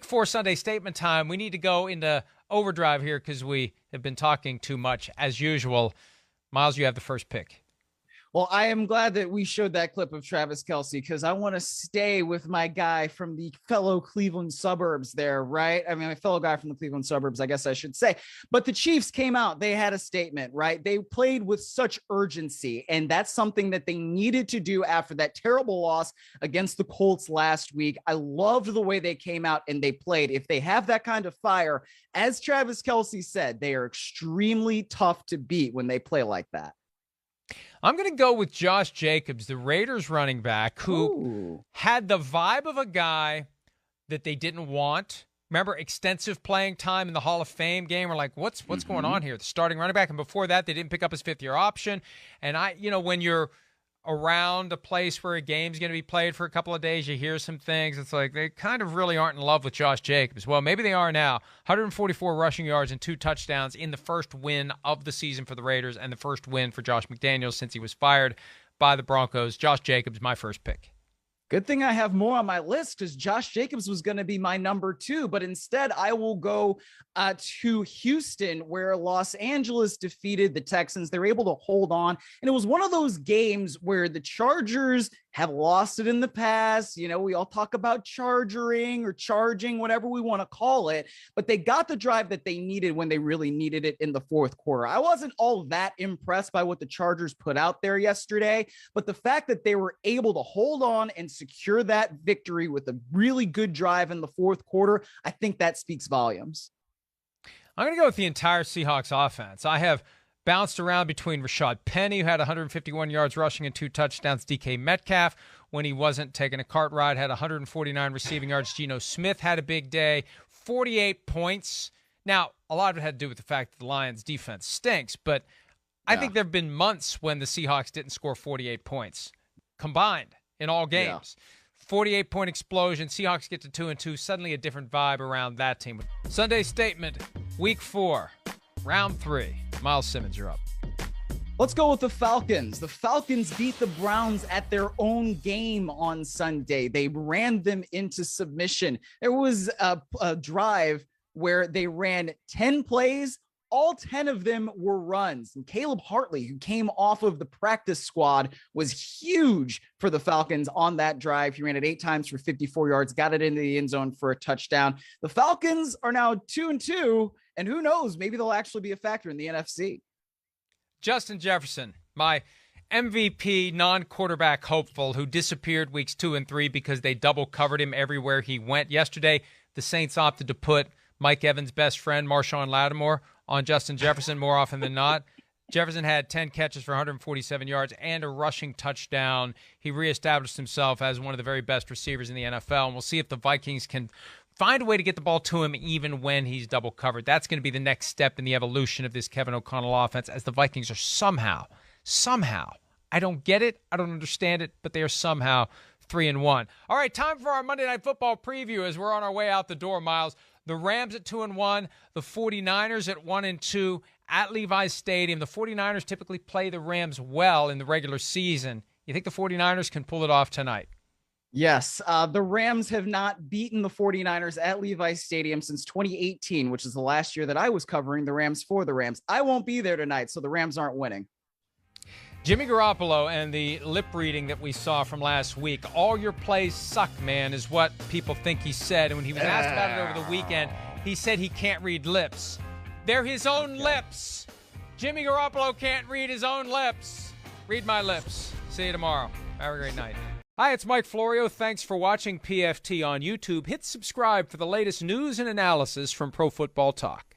For Sunday statement time, we need to go into overdrive here because we have been talking too much as usual. Myles, you have the first pick. Well, I am glad that we showed that clip of Travis Kelce because I want to stay with my guy from the fellow Cleveland suburbs there, right? I mean, my fellow guy from the Cleveland suburbs, I guess I should say. But the Chiefs came out. They had a statement, right? They played with such urgency, and that's something that they needed to do after that terrible loss against the Colts last week. I loved the way they came out and they played. If they have that kind of fire, as Travis Kelce said, they are extremely tough to beat when they play like that. I'm going to go with Josh Jacobs, the Raiders running back, who had the vibe of a guy that they didn't want. Remember, extensive playing time in the Hall of Fame game. We're like, what's going on here? The starting running back. And before that, they didn't pick up his fifth-year option. And when you're around a place where a game's going to be played for a couple of days, you hear some things. It's like they kind of really aren't in love with Josh Jacobs. Well, maybe they are now. 144 rushing yards and 2 touchdowns in the first win of the season for the Raiders and the first win for Josh McDaniels since he was fired by the Broncos. Josh Jacobs, my first pick. Good thing I have more on my list because Josh Jacobs was going to be my number 2, but instead I will go to Houston, where Los Angeles defeated the Texans. They were able to hold on, and it was one of those games where the Chargers have lost it in the past. You know, we all talk about charging, whatever we want to call it, but they got the drive that they needed when they really needed it in the fourth quarter. I wasn't all that impressed by what the Chargers put out there yesterday, but the fact that they were able to hold on and secure that victory with a really good drive in the fourth quarter, I think that speaks volumes. I'm going to go with the entire Seahawks offense. I have bounced around between Rashad Penny, who had 151 yards rushing and 2 touchdowns. DK Metcalf, when he wasn't taking a cart ride, had 149 receiving yards. Geno Smith had a big day, 48 points. Now, a lot of it had to do with the fact that the Lions' defense stinks, but I think there have been months when the Seahawks didn't score 48 points combined in all games. 48-point explosion. Seahawks get to 2-2. Suddenly a different vibe around that team. Sunday statement, Week 4, Round 3. Myles Simmons, you're up. Let's go with the Falcons. The Falcons beat the Browns at their own game on Sunday. They ran them into submission. There was a drive where they ran 10 plays. All 10 of them were runs. And Caleb Hartley, who came off of the practice squad, was huge for the Falcons on that drive. He ran it 8 times for 54 yards, got it into the end zone for a touchdown. The Falcons are now 2-2, and who knows, maybe they'll actually be a factor in the NFC. Justin Jefferson, my MVP non-quarterback hopeful who disappeared weeks 2 and 3 because they double covered him everywhere he went. Yesterday, the Saints opted to put Mike Evans' best friend, Marshawn Lattimore, on Justin Jefferson more often than not. Jefferson had 10 catches for 147 yards and a rushing touchdown. He reestablished himself as one of the very best receivers in the NFL, and we'll see if the Vikings can find a way to get the ball to him even when he's double covered. That's going to be the next step in the evolution of this Kevin O'Connell offense, as the Vikings are somehow, I don't get it, I don't understand it, but they are somehow 3-1. All right, time for our Monday Night Football preview as we're on our way out the door, Myles. The Rams at 2-1, the 49ers at 1-2 at Levi's Stadium. The 49ers typically play the Rams well in the regular season. You think the 49ers can pull it off tonight? Yes, the Rams have not beaten the 49ers at Levi's Stadium since 2018, which is the last year that I was covering the Rams for the Rams. I won't be there tonight, so the Rams aren't winning. Jimmy Garoppolo and the lip reading that we saw from last week, all your plays suck, man, is what people think he said. And when he was asked about it over the weekend, he said he can't read lips. They're his own lips. Jimmy Garoppolo can't read his own lips. Read my lips. See you tomorrow. Have a great night. Hi, it's Mike Florio. Thanks for watching PFT on YouTube. Hit subscribe for the latest news and analysis from Pro Football Talk.